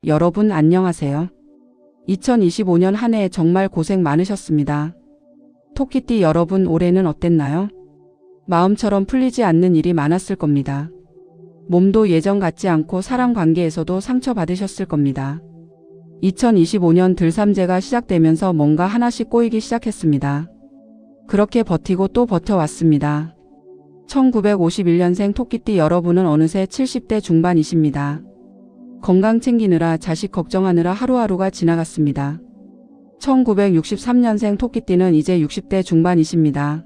여러분 안녕하세요. 2025년 한 해 정말 고생 많으셨습니다. 토끼띠 여러분 올해는 어땠나요? 마음처럼 풀리지 않는 일이 많았을 겁니다. 몸도 예전 같지 않고 사람 관계에서도 상처받으셨을 겁니다. 2025년 들삼재가 시작되면서 뭔가 하나씩 꼬이기 시작했습니다. 그렇게 버티고 또 버텨왔습니다. 1951년생 토끼띠 여러분은 어느새 70대 중반이십니다. 건강 챙기느라 자식 걱정하느라 하루하루가 지나갔습니다. 1963년생 토끼띠는 이제 60대 중반이십니다.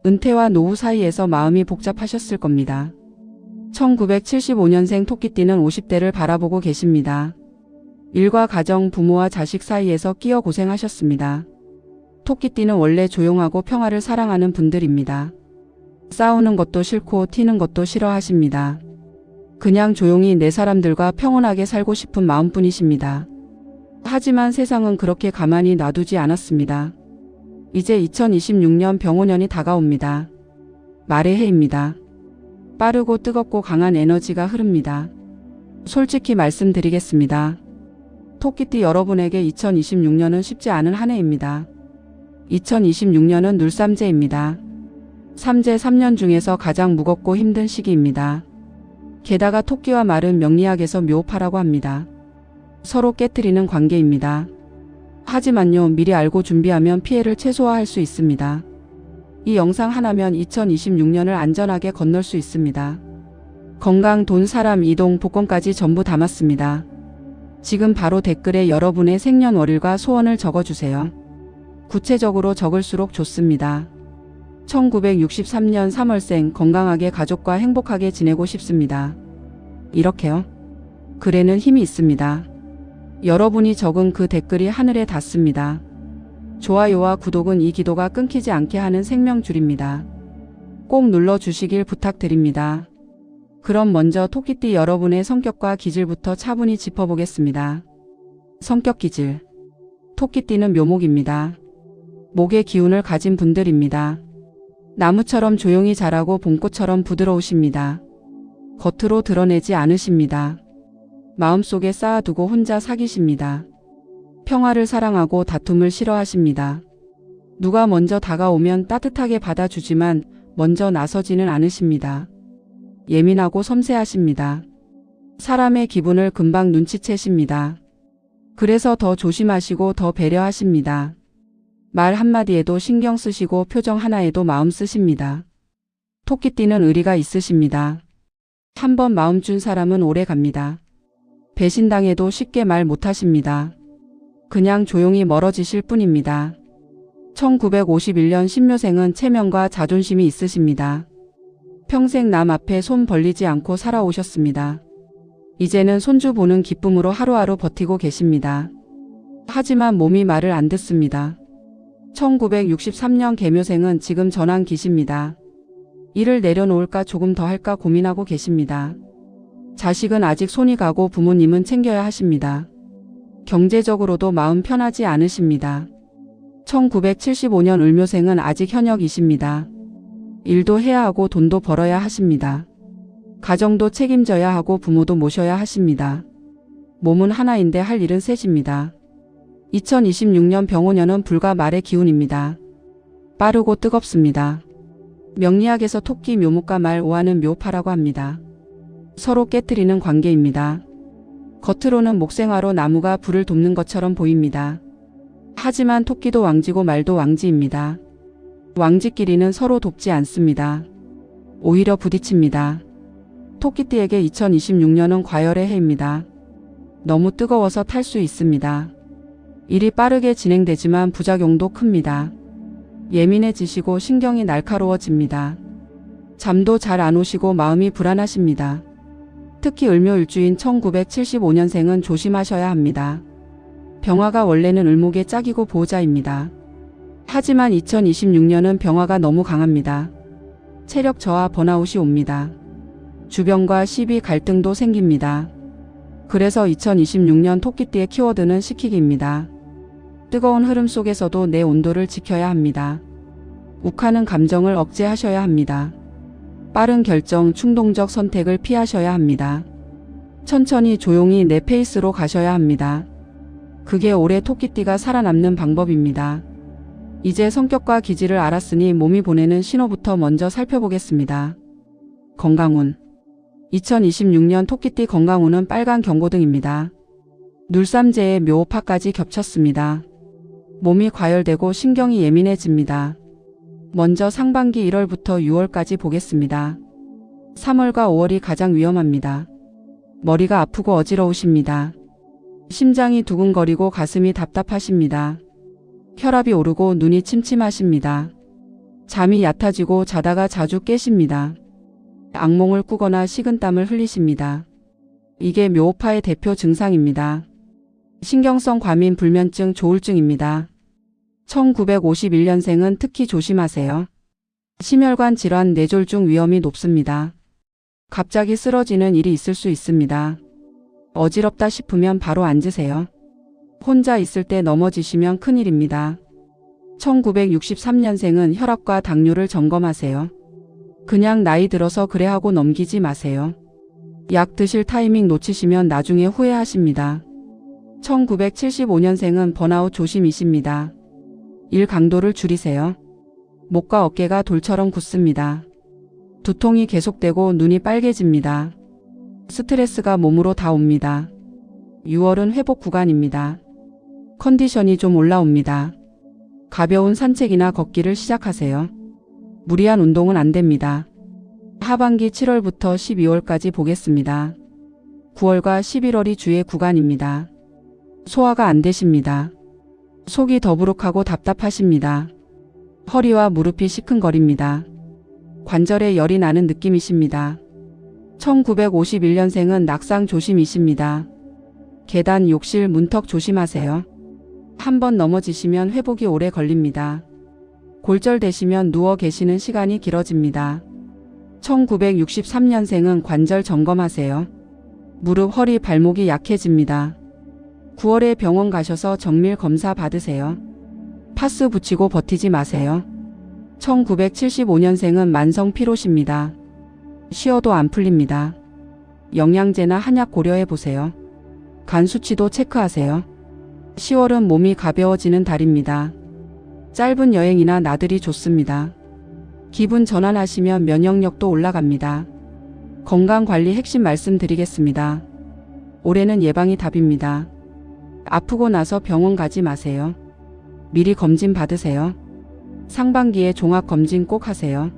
은퇴와 노후 사이에서 마음이 복잡하셨을 겁니다. 1975년생 토끼띠는 50대를 바라보고 계십니다. 일과 가정, 부모와 자식 사이에서 끼어 고생하셨습니다. 토끼띠는 원래 조용하고 평화를 사랑하는 분들입니다. 싸우는 것도 싫고 튀는 것도 싫어하십니다. 그냥 조용히 내 사람들과 평온하게 살고 싶은 마음뿐이십니다. 하지만 세상은 그렇게 가만히 놔두지 않았습니다. 이제 2026년 병오년이 다가옵니다. 말의 해입니다. 빠르고 뜨겁고 강한 에너지가 흐릅니다. 솔직히 말씀드리겠습니다. 토끼띠 여러분에게 2026년은 쉽지 않은 한 해입니다. 2026년은 눌삼재입니다. 삼재 3년 중에서 가장 무겁고 힘든 시기입니다. 게다가 토끼와 말은 명리학에서 묘파라고 합니다. 서로 깨트리는 관계입니다. 하지만요, 미리 알고 준비하면 피해를 최소화할 수 있습니다. 이 영상 하나면 2026년을 안전하게 건널 수 있습니다. 건강, 돈, 사람, 이동, 복권까지 전부 담았습니다. 지금 바로 댓글에 여러분의 생년월일과 소원을 적어주세요. 구체적으로 적을수록 좋습니다. 1963년 3월생, 건강하게 가족과 행복하게 지내고 싶습니다. 이렇게요. 글에는 힘이 있습니다. 여러분이 적은 그 댓글이 하늘에 닿습니다. 좋아요와 구독은 이 기도가 끊기지 않게 하는 생명줄입니다. 꼭 눌러주시길 부탁드립니다. 그럼 먼저 토끼띠 여러분의 성격과 기질부터 차분히 짚어보겠습니다. 성격 기질. 토끼띠는 묘목입니다. 목의 기운을 가진 분들입니다. 나무처럼 조용히 자라고 봄꽃처럼 부드러우십니다. 겉으로 드러내지 않으십니다. 마음속에 쌓아두고 혼자 사귀십니다. 평화를 사랑하고 다툼을 싫어하십니다. 누가 먼저 다가오면 따뜻하게 받아주지만 먼저 나서지는 않으십니다. 예민하고 섬세하십니다. 사람의 기분을 금방 눈치채십니다. 그래서 더 조심하시고 더 배려하십니다. 말 한마디에도 신경 쓰시고 표정 하나에도 마음 쓰십니다. 토끼띠는 의리가 있으십니다. 한번 마음 준 사람은 오래 갑니다. 배신당해도 쉽게 말 못하십니다. 그냥 조용히 멀어지실 뿐입니다. 1951년 신묘생은 체면과 자존심이 있으십니다. 평생 남 앞에 손 벌리지 않고 살아오셨습니다. 이제는 손주 보는 기쁨으로 하루하루 버티고 계십니다. 하지만 몸이 말을 안 듣습니다. 1963년 개묘생은 지금 전환기십니다. 일을 내려놓을까 조금 더 할까 고민하고 계십니다. 자식은 아직 손이 가고 부모님은 챙겨야 하십니다. 경제적으로도 마음 편하지 않으십니다. 1975년 을묘생은 아직 현역이십니다. 일도 해야 하고 돈도 벌어야 하십니다. 가정도 책임져야 하고 부모도 모셔야 하십니다. 몸은 하나인데 할 일은 셋입니다. 2026년 병오년은 불과 말의 기운입니다. 빠르고 뜨겁습니다. 명리학에서 토끼 묘목과 말 오화는 묘파라고 합니다. 서로 깨트리는 관계입니다. 겉으로는 목생화로 나무가 불을 돕는 것처럼 보입니다. 하지만 토끼도 왕지고 말도 왕지입니다. 왕지끼리는 서로 돕지 않습니다. 오히려 부딪힙니다. 토끼띠에게 2026년은 과열의 해입니다. 너무 뜨거워서 탈 수 있습니다. 일이 빠르게 진행되지만 부작용도 큽니다. 예민해지시고 신경이 날카로워집니다. 잠도 잘 안 오시고 마음이 불안하십니다. 특히 을묘일주인 1975년생은 조심하셔야 합니다. 병화가 원래는 을목의 짝이고 보호자입니다. 하지만 2026년은 병화가 너무 강합니다. 체력 저하 번아웃이 옵니다. 주변과 시비 갈등도 생깁니다. 그래서 2026년 토끼띠의 키워드는 식히기입니다. 뜨거운 흐름 속에서도 내 온도를 지켜야 합니다. 욱하는 감정을 억제하셔야 합니다. 빠른 결정, 충동적 선택을 피하셔야 합니다. 천천히 조용히 내 페이스로 가셔야 합니다. 그게 올해 토끼띠가 살아남는 방법입니다. 이제 성격과 기질을 알았으니 몸이 보내는 신호부터 먼저 살펴보겠습니다. 건강운. 2026년 토끼띠 건강운은 빨간 경고등입니다. 눌삼재에 묘파까지 겹쳤습니다. 몸이 과열되고 신경이 예민해집니다. 먼저 상반기 1월부터 6월까지 보겠습니다. 3월과 5월이 가장 위험합니다. 머리가 아프고 어지러우십니다. 심장이 두근거리고 가슴이 답답하십니다. 혈압이 오르고 눈이 침침하십니다. 잠이 얕아지고 자다가 자주 깨십니다. 악몽을 꾸거나 식은땀을 흘리십니다. 이게 묘파의 대표 증상입니다. 신경성 과민 불면증 조울증입니다. 1951년생은 특히 조심하세요. 심혈관 질환 뇌졸중 위험이 높습니다. 갑자기 쓰러지는 일이 있을 수 있습니다. 어지럽다 싶으면 바로 앉으세요. 혼자 있을 때 넘어지시면 큰일입니다. 1963년생은 혈압과 당뇨를 점검하세요. 그냥 나이 들어서 그래 하고 넘기지 마세요. 약 드실 타이밍 놓치시면 나중에 후회하십니다. 1975년생은 번아웃 조심이십니다. 일 강도를 줄이세요. 목과 어깨가 돌처럼 굳습니다. 두통이 계속되고 눈이 빨개집니다. 스트레스가 몸으로 다 옵니다. 6월은 회복 구간입니다. 컨디션이 좀 올라옵니다. 가벼운 산책이나 걷기를 시작하세요. 무리한 운동은 안 됩니다. 하반기 7월부터 12월까지 보겠습니다. 9월과 11월이 주의 구간입니다. 소화가 안 되십니다. 속이 더부룩하고 답답하십니다. 허리와 무릎이 시큰거립니다. 관절에 열이 나는 느낌이십니다. 1951년생은 낙상 조심이십니다. 계단, 욕실, 문턱 조심하세요. 한번 넘어지시면 회복이 오래 걸립니다. 골절되시면 누워 계시는 시간이 길어집니다. 1963년생은 관절 점검하세요. 무릎, 허리, 발목이 약해집니다. 9월에 병원 가셔서 정밀 검사 받으세요. 파스 붙이고 버티지 마세요. 1975년생은 만성 피로십니다. 쉬어도 안 풀립니다. 영양제나 한약 고려해 보세요. 간 수치도 체크하세요. 10월은 몸이 가벼워지는 달입니다. 짧은 여행이나 나들이 좋습니다. 기분 전환하시면 면역력도 올라갑니다. 건강관리 핵심 말씀드리겠습니다. 올해는 예방이 답입니다. 아프고 나서 병원 가지 마세요. 미리 검진 받으세요. 상반기에 종합검진 꼭 하세요.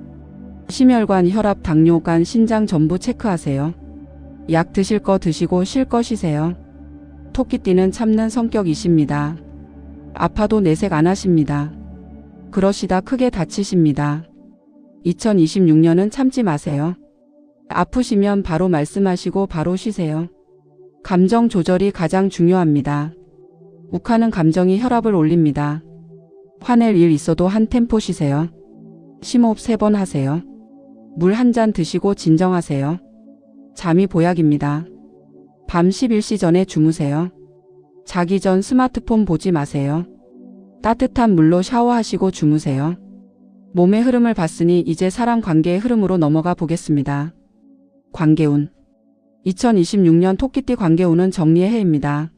심혈관, 혈압, 당뇨, 간, 신장 전부 체크하세요. 약 드실 거 드시고 쉴 거 쉬세요. 토끼띠는 참는 성격이십니다. 아파도 내색 안 하십니다. 그러시다 크게 다치십니다. 2026년은 참지 마세요. 아프시면 바로 말씀하시고 바로 쉬세요. 감정 조절이 가장 중요합니다. 욱하는 감정이 혈압을 올립니다. 화낼 일 있어도 한 템포 쉬세요. 심호흡 3번 하세요. 물 한 잔 드시고 진정하세요. 잠이 보약입니다. 밤 11시 전에 주무세요. 자기 전 스마트폰 보지 마세요. 따뜻한 물로 샤워하시고 주무세요. 몸의 흐름을 봤으니 이제 사람 관계의 흐름으로 넘어가 보겠습니다. 관계운. 2026년 토끼띠 관계운은 정리의 해입니다.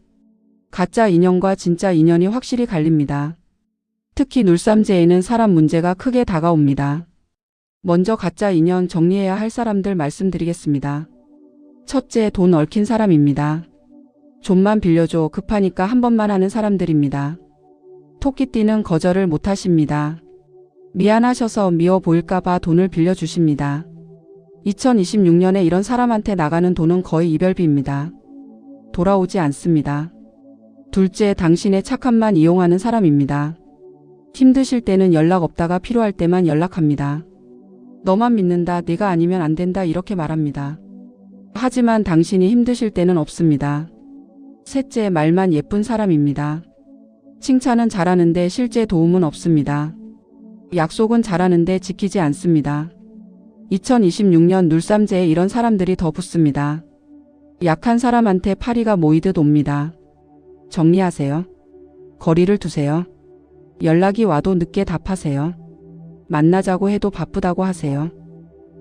가짜 인연과 진짜 인연이 확실히 갈립니다. 특히 눌삼재에는 사람 문제가 크게 다가옵니다. 먼저 가짜 인연 정리해야 할 사람들 말씀드리겠습니다. 첫째, 돈 얽힌 사람입니다. 좀만 빌려줘, 급하니까 한 번만 하는 사람들입니다. 토끼띠는 거절을 못하십니다. 미안하셔서 미워 보일까봐 돈을 빌려주십니다. 2026년에 이런 사람한테 나가는 돈은 거의 이별비입니다. 돌아오지 않습니다. 둘째, 당신의 착함만 이용하는 사람입니다. 힘드실 때는 연락 없다가 필요할 때만 연락합니다. 너만 믿는다, 네가 아니면 안 된다 이렇게 말합니다. 하지만 당신이 힘드실 때는 없습니다. 셋째, 말만 예쁜 사람입니다. 칭찬은 잘하는데 실제 도움은 없습니다. 약속은 잘하는데 지키지 않습니다. 2026년 눌삼재에 이런 사람들이 더 붙습니다. 약한 사람한테 파리가 모이듯 옵니다. 정리하세요. 거리를 두세요. 연락이 와도 늦게 답하세요. 만나자고 해도 바쁘다고 하세요.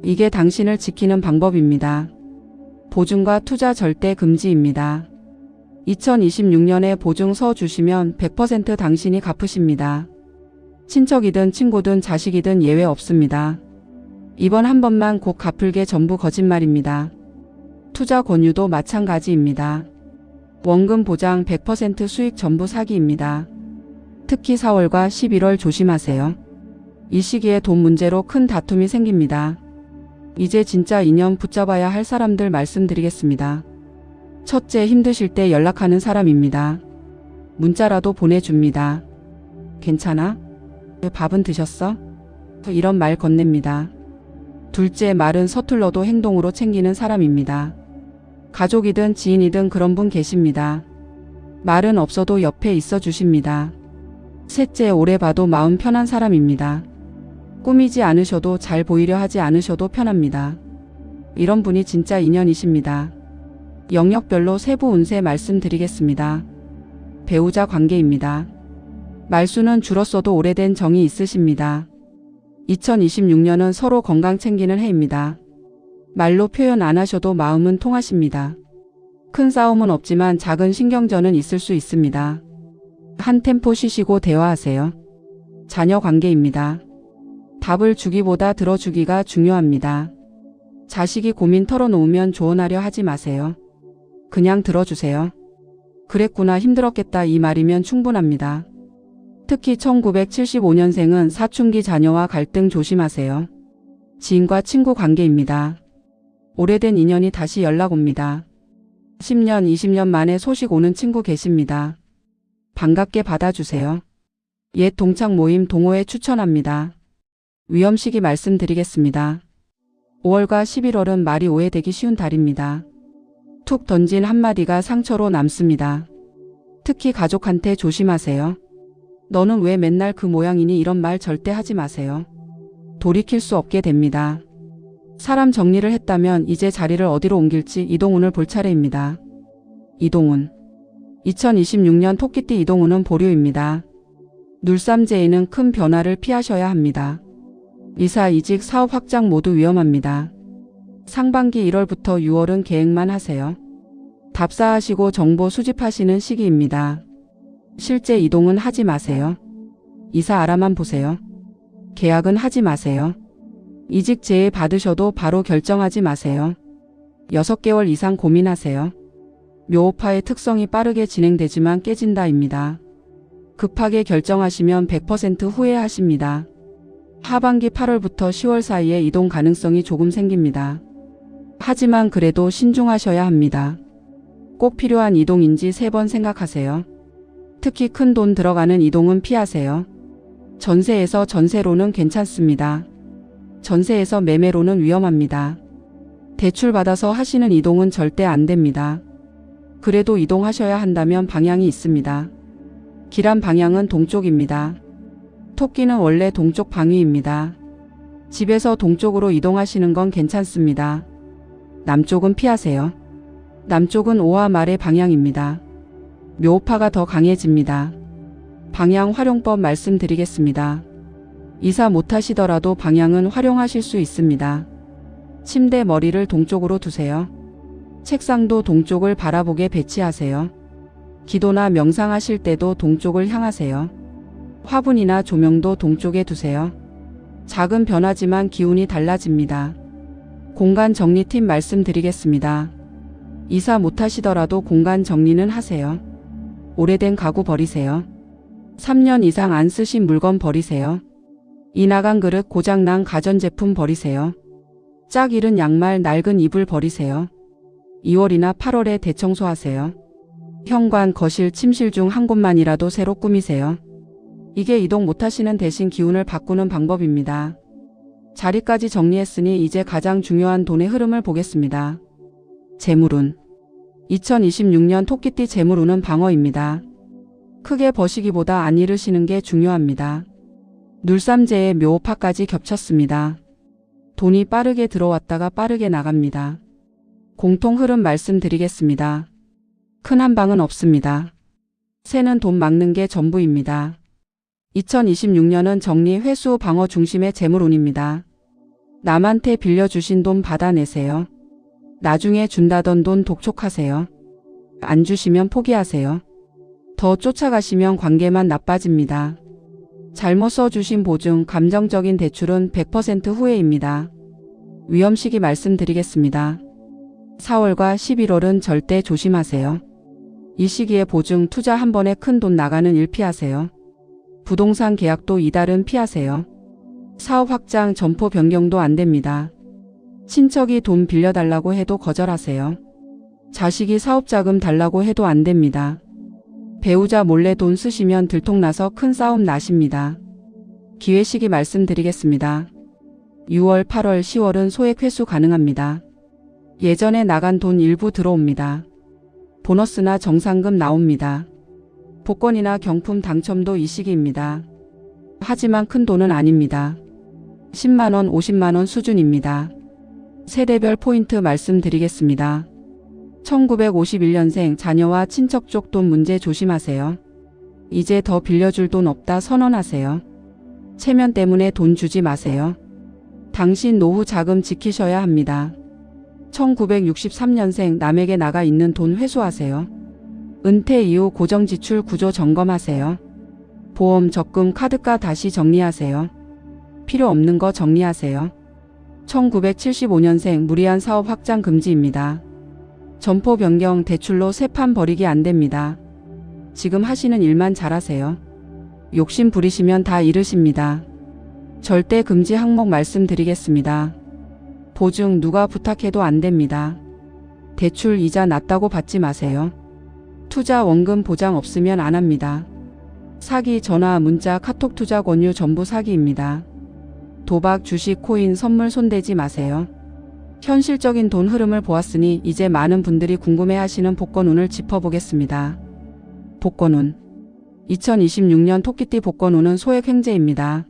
이게 당신을 지키는 방법입니다. 보증과 투자 절대 금지입니다. 2026년에 보증 서 주시면 100% 당신이 갚으십니다. 친척이든 친구든 자식이든 예외 없습니다. 이번 한 번만 곧 갚을게 전부 거짓말입니다. 투자 권유도 마찬가지입니다. 원금 보장 100% 수익 전부 사기입니다. 특히 4월과 11월 조심하세요. 이 시기에 돈 문제로 큰 다툼이 생깁니다. 이제 진짜 인연 붙잡아야 할 사람들 말씀드리겠습니다. 첫째, 힘드실 때 연락하는 사람입니다. 문자라도 보내줍니다. 괜찮아? 밥은 드셨어? 이런 말 건넵니다. 둘째, 말은 서툴러도 행동으로 챙기는 사람입니다. 가족이든 지인이든 그런 분 계십니다. 말은 없어도 옆에 있어 주십니다. 셋째, 오래 봐도 마음 편한 사람입니다. 꾸미지 않으셔도 잘 보이려 하지 않으셔도 편합니다. 이런 분이 진짜 인연이십니다. 영역별로 세부 운세 말씀드리겠습니다. 배우자 관계입니다. 말수는 줄었어도 오래된 정이 있으십니다. 2026년은 서로 건강 챙기는 해입니다. 말로 표현 안 하셔도 마음은 통하십니다. 큰 싸움은 없지만 작은 신경전은 있을 수 있습니다. 한 템포 쉬시고 대화하세요. 자녀 관계입니다. 답을 주기보다 들어주기가 중요합니다. 자식이 고민 털어놓으면 조언하려 하지 마세요. 그냥 들어주세요. 그랬구나, 힘들었겠다, 이 말이면 충분합니다. 특히 1975년생은 사춘기 자녀와 갈등 조심하세요. 지인과 친구 관계입니다. 오래된 인연이 다시 연락 옵니다. 10년, 20년 만에 소식 오는 친구 계십니다. 반갑게 받아주세요. 옛 동창 모임 동호회 추천합니다. 위험 시기 말씀드리겠습니다. 5월과 11월은 말이 오해되기 쉬운 달입니다. 툭 던진 한마디가 상처로 남습니다. 특히 가족한테 조심하세요. 너는 왜 맨날 그 모양이니, 이런 말 절대 하지 마세요. 돌이킬 수 없게 됩니다. 사람 정리를 했다면 이제 자리를 어디로 옮길지 이동운을 볼 차례입니다. 이동운. 2026년 토끼띠 이동운은 보류입니다. 눌삼재에는 큰 변화를 피하셔야 합니다. 이사, 이직, 사업 확장 모두 위험합니다. 상반기 1월부터 6월은 계획만 하세요. 답사하시고 정보 수집하시는 시기입니다. 실제 이동은 하지 마세요. 이사 알아만 보세요. 계약은 하지 마세요. 이직 제의 받으셔도 바로 결정하지 마세요. 6개월 이상 고민하세요. 묘호파의 특성이 빠르게 진행되지만 깨진다입니다. 급하게 결정하시면 100% 후회하십니다. 하반기 8월부터 10월 사이에 이동 가능성이 조금 생깁니다. 하지만 그래도 신중하셔야 합니다. 꼭 필요한 이동인지 3번 생각하세요. 특히 큰 돈 들어가는 이동은 피하세요. 전세에서 전세로는 괜찮습니다. 전세에서 매매로는 위험합니다. 대출받아서 하시는 이동은 절대 안 됩니다. 그래도 이동하셔야 한다면 방향이 있습니다. 길한 방향은 동쪽입니다. 토끼는 원래 동쪽 방위입니다. 집에서 동쪽으로 이동하시는 건 괜찮습니다. 남쪽은 피하세요. 남쪽은 오화 말의 방향입니다. 묘파가 더 강해집니다. 방향 활용법 말씀드리겠습니다. 이사 못하시더라도 방향은 활용하실 수 있습니다. 침대 머리를 동쪽으로 두세요. 책상도 동쪽을 바라보게 배치하세요. 기도나 명상하실 때도 동쪽을 향하세요. 화분이나 조명도 동쪽에 두세요. 작은 변화지만 기운이 달라집니다. 공간 정리팁 말씀드리겠습니다. 이사 못하시더라도 공간 정리는 하세요. 오래된 가구 버리세요. 3년 이상 안 쓰신 물건 버리세요. 이 나간 그릇, 고장난 가전제품 버리세요. 짝 잃은 양말, 낡은 이불 버리세요. 2월이나 8월에 대청소하세요. 현관, 거실, 침실 중 한 곳만이라도 새로 꾸미세요. 이게 이동 못하시는 대신 기운을 바꾸는 방법입니다. 자리까지 정리했으니 이제 가장 중요한 돈의 흐름을 보겠습니다. 재물운. 2026년 토끼띠 재물운은 방어입니다. 크게 버시기보다 안 잃으시는 게 중요합니다. 눌삼재에 묘파까지 겹쳤습니다. 돈이 빠르게 들어왔다가 빠르게 나갑니다. 공통 흐름 말씀드리겠습니다. 큰 한방은 없습니다. 새는 돈 막는 게 전부입니다. 2026년은 정리, 회수, 방어 중심의 재물운입니다. 남한테 빌려주신 돈 받아내세요. 나중에 준다던 돈 독촉하세요. 안 주시면 포기하세요. 더 쫓아가시면 관계만 나빠집니다. 잘못 써주신 보증, 감정적인 대출은 100% 후회입니다. 위험 시기 말씀드리겠습니다. 4월과 11월은 절대 조심하세요. 이 시기에 보증, 투자 한 번에 큰 돈 나가는 일 피하세요. 부동산 계약도 이달은 피하세요. 사업 확장, 점포 변경도 안 됩니다. 친척이 돈 빌려달라고 해도 거절하세요. 자식이 사업자금 달라고 해도 안 됩니다. 배우자 몰래 돈 쓰시면 들통나서 큰 싸움 나십니다. 기회 시기 말씀드리겠습니다. 6월, 8월, 10월은 소액 회수 가능합니다. 예전에 나간 돈 일부 들어옵니다. 보너스나 정상금 나옵니다. 복권이나 경품 당첨도 이 시기입니다. 하지만 큰 돈은 아닙니다. 10만원, 50만원 수준입니다. 세대별 포인트 말씀드리겠습니다. 1951년생 자녀와 친척 쪽 돈 문제 조심하세요. 이제 더 빌려줄 돈 없다 선언하세요. 체면 때문에 돈 주지 마세요. 당신 노후 자금 지키셔야 합니다. 1963년생 남에게 나가 있는 돈 회수하세요. 은퇴 이후 고정지출 구조 점검하세요. 보험, 적금, 카드가 다시 정리하세요. 필요 없는 거 정리하세요. 1975년생 무리한 사업 확장 금지입니다. 점포 변경, 대출로 새 판 버리기 안 됩니다. 지금 하시는 일만 잘하세요. 욕심 부리시면 다 잃으십니다. 절대 금지 항목 말씀드리겠습니다. 보증 누가 부탁해도 안 됩니다. 대출 이자 낮다고 받지 마세요. 투자 원금 보장 없으면 안 합니다. 사기, 전화, 문자, 카톡 투자 권유 전부 사기입니다. 도박, 주식, 코인, 선물 손대지 마세요. 현실적인 돈 흐름을 보았으니 이제 많은 분들이 궁금해하시는 복권운을 짚어보겠습니다. 복권운 2026년 토끼띠 복권운은 소액 횡재입니다.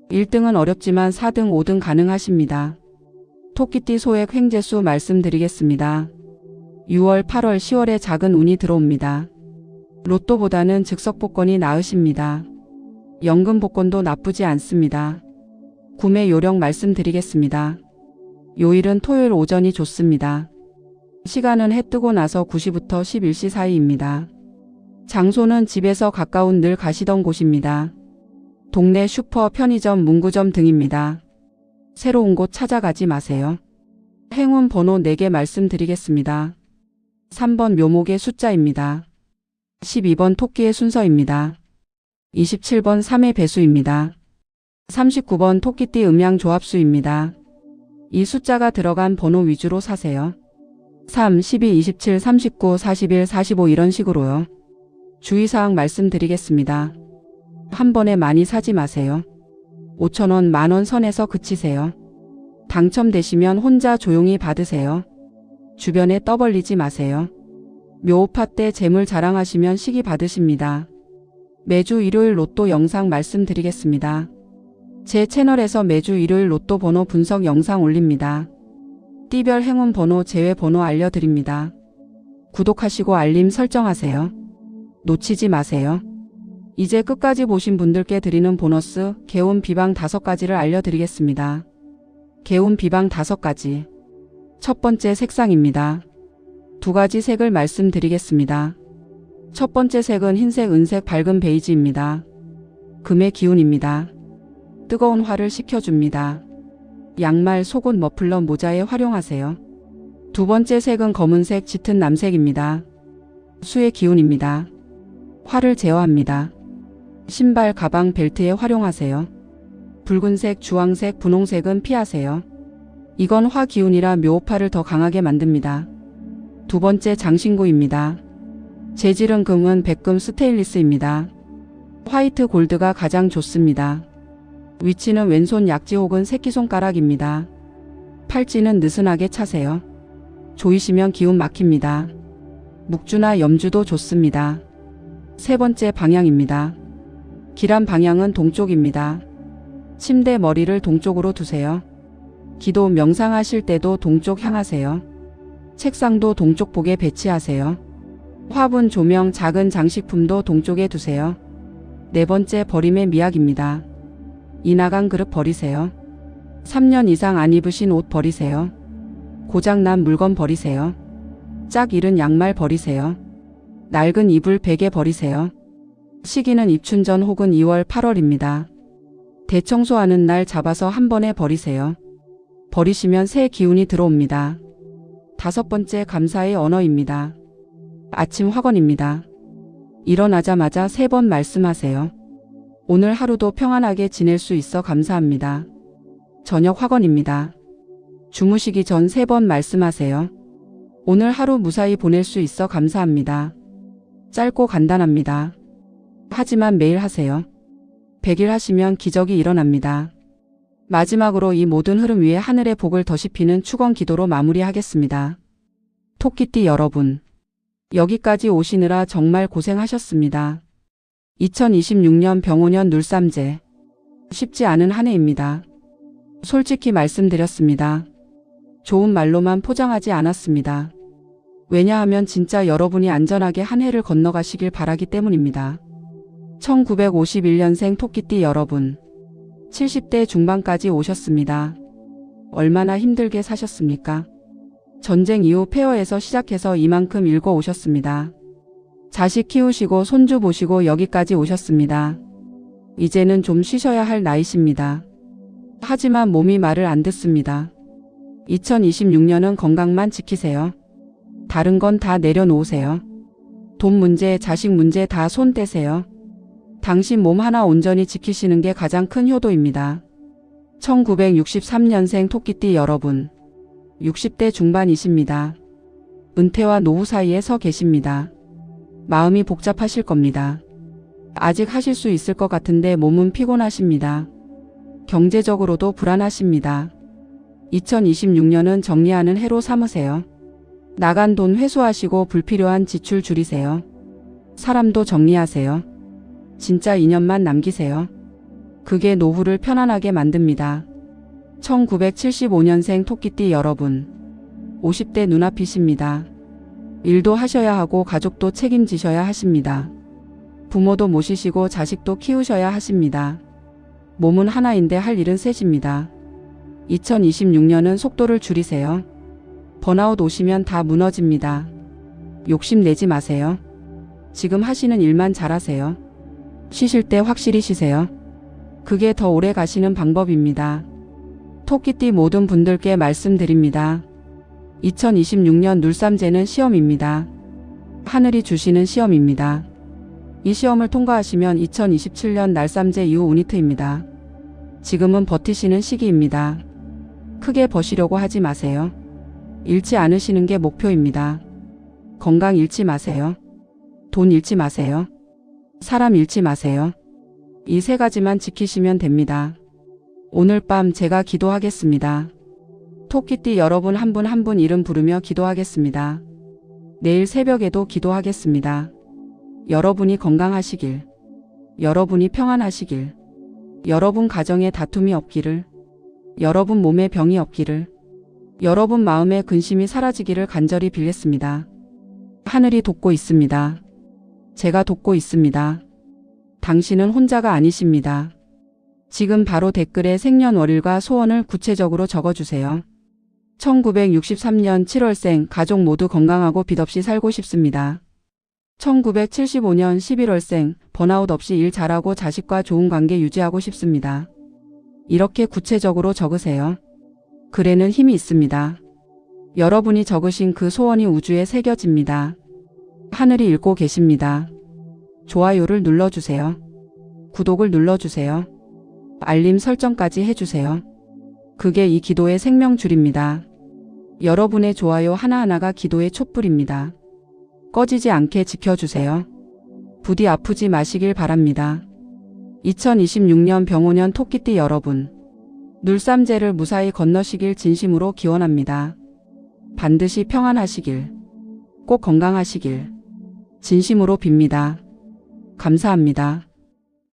1등은 어렵지만 4등, 5등 가능하십니다. 토끼띠 소액 횡재수 말씀드리겠습니다. 6월, 8월, 10월에 작은 운이 들어옵니다. 로또보다는 즉석 복권이 나으십니다. 연금 복권도 나쁘지 않습니다. 구매 요령 말씀드리겠습니다. 요일은 토요일 오전이 좋습니다. 시간은 해 뜨고 나서 9시부터 11시 사이입니다. 장소는 집에서 가까운 늘 가시던 곳입니다. 동네 슈퍼, 편의점, 문구점 등입니다. 새로운 곳 찾아가지 마세요. 행운 번호 4개 말씀드리겠습니다. 3번 묘목의 숫자입니다. 12번 토끼의 순서입니다. 27번 3의 배수입니다. 39번 토끼띠 음양 조합수입니다. 이 숫자가 들어간 번호 위주로 사세요. 3, 12, 27, 39, 41, 45 이런 식으로요. 주의사항 말씀드리겠습니다. 한 번에 많이 사지 마세요. 5,000원, 만원 선에서 그치세요. 당첨되시면 혼자 조용히 받으세요. 주변에 떠벌리지 마세요. 묘오파 때 재물 자랑하시면 시기 받으십니다. 매주 일요일 로또 영상 말씀드리겠습니다. 제 채널에서 매주 일요일 로또 번호 분석 영상 올립니다. 띠별 행운 번호, 제외 번호 알려드립니다. 구독하시고 알림 설정하세요. 놓치지 마세요. 이제 끝까지 보신 분들께 드리는 보너스 개운 비방 5가지를 알려드리겠습니다. 개운 비방 5가지. 첫 번째 색상입니다. 2가지 색을 말씀드리겠습니다. 첫 번째 색은 흰색, 은색, 밝은 베이지입니다. 금의 기운입니다. 뜨거운 화를 식혀줍니다. 양말, 속옷, 머플러, 모자에 활용하세요. 두 번째 색은 검은색, 짙은 남색입니다. 수의 기운입니다. 화를 제어합니다. 신발, 가방, 벨트에 활용하세요. 붉은색, 주황색, 분홍색은 피하세요. 이건 화 기운이라 묘파를 더 강하게 만듭니다. 두 번째 장신구입니다. 재질은 금은 백금 스테인리스입니다. 화이트 골드가 가장 좋습니다. 위치는 왼손 약지 혹은 새끼손가락입니다. 팔찌는 느슨하게 차세요. 조이시면 기운 막힙니다. 묵주나 염주도 좋습니다. 세 번째 방향입니다. 길한 방향은 동쪽입니다. 침대 머리를 동쪽으로 두세요. 기도 명상하실 때도 동쪽 향하세요. 책상도 동쪽 보게 배치하세요. 화분, 조명, 작은 장식품도 동쪽에 두세요. 네 번째 버림의 미학입니다. 이 나간 그릇 버리세요. 3년 이상 안 입으신 옷 버리세요. 고장난 물건 버리세요. 짝 잃은 양말 버리세요. 낡은 이불 베개 버리세요. 시기는 입춘전 혹은 2월 8월입니다. 대청소하는 날 잡아서 한 번에 버리세요. 버리시면 새 기운이 들어옵니다. 5번째 감사의 언어입니다. 아침 확언입니다. 일어나자마자 3번 말씀하세요. 오늘 하루도 평안하게 지낼 수 있어 감사합니다. 저녁 확언입니다. 주무시기 전 3번 말씀하세요. 오늘 하루 무사히 보낼 수 있어 감사합니다. 짧고 간단합니다. 하지만 매일 하세요. 100일 하시면 기적이 일어납니다. 마지막으로 이 모든 흐름 위에 하늘의 복을 더시피는 축원 기도로 마무리하겠습니다. 토끼띠 여러분, 여기까지 오시느라 정말 고생하셨습니다. 2026년 병오년 눌삼재, 쉽지 않은 한 해입니다. 솔직히 말씀드렸습니다. 좋은 말로만 포장하지 않았습니다. 왜냐하면 진짜 여러분이 안전하게 한 해를 건너가시길 바라기 때문입니다. 1951년생 토끼띠 여러분, 70대 중반까지 오셨습니다. 얼마나 힘들게 사셨습니까? 전쟁 이후 폐허에서 시작해서 이만큼 읽어 오셨습니다. 자식 키우시고 손주 보시고 여기까지 오셨습니다. 이제는 좀 쉬셔야 할 나이십니다. 하지만 몸이 말을 안 듣습니다. 2026년은 건강만 지키세요. 다른 건 다 내려놓으세요. 돈 문제, 자식 문제 다 손 떼세요. 당신 몸 하나 온전히 지키시는 게 가장 큰 효도입니다. 1963년생 토끼띠 여러분, 60대 중반이십니다. 은퇴와 노후 사이에 서 계십니다. 마음이 복잡하실 겁니다. 아직 하실 수 있을 것 같은데 몸은 피곤하십니다. 경제적으로도 불안하십니다. 2026년은 정리하는 해로 삼으세요. 나간 돈 회수하시고 불필요한 지출 줄이세요. 사람도 정리하세요. 진짜 2년만 남기세요. 그게 노후를 편안하게 만듭니다. 1975년생 토끼띠 여러분, 50대 눈앞이십니다. 일도 하셔야 하고 가족도 책임지셔야 하십니다. 부모도 모시시고 자식도 키우셔야 하십니다. 몸은 하나인데 할 일은 셋입니다. 2026년은 속도를 줄이세요. 번아웃 오시면 다 무너집니다. 욕심내지 마세요. 지금 하시는 일만 잘하세요. 쉬실 때 확실히 쉬세요. 그게 더 오래 가시는 방법입니다. 토끼띠 모든 분들께 말씀드립니다. 2026년 눌삼재는 시험입니다. 하늘이 주시는 시험입니다. 이 시험을 통과하시면 2027년 날삼재 이후 운히트입니다. 지금은 버티시는 시기입니다. 크게 버시려고 하지 마세요. 잃지 않으시는 게 목표입니다. 건강 잃지 마세요. 돈 잃지 마세요. 사람 잃지 마세요. 이 3가지만 지키시면 됩니다. 오늘 밤 제가 기도하겠습니다. 토끼띠 여러분 한 분 한 분 이름 부르며 기도하겠습니다. 내일 새벽에도 기도하겠습니다. 여러분이 건강하시길, 여러분이 평안하시길, 여러분 가정에 다툼이 없기를, 여러분 몸에 병이 없기를, 여러분 마음의 근심이 사라지기를 간절히 빌겠습니다. 하늘이 돕고 있습니다. 제가 돕고 있습니다. 당신은 혼자가 아니십니다. 지금 바로 댓글에 생년월일과 소원을 구체적으로 적어주세요. 1963년 7월생 가족 모두 건강하고 빚 없이 살고 싶습니다. 1975년 11월생 번아웃 없이 일 잘하고 자식과 좋은 관계 유지하고 싶습니다. 이렇게 구체적으로 적으세요. 글에는 힘이 있습니다. 여러분이 적으신 그 소원이 우주에 새겨집니다. 하늘이 읽고 계십니다. 좋아요를 눌러주세요. 구독을 눌러주세요. 알림 설정까지 해주세요. 그게 이 기도의 생명줄입니다. 여러분의 좋아요 하나하나가 기도의 촛불입니다. 꺼지지 않게 지켜주세요. 부디 아프지 마시길 바랍니다. 2026년 병오년 토끼띠 여러분, 눌삼재를 무사히 건너시길 진심으로 기원합니다. 반드시 평안하시길, 꼭 건강하시길 진심으로 빕니다. 감사합니다.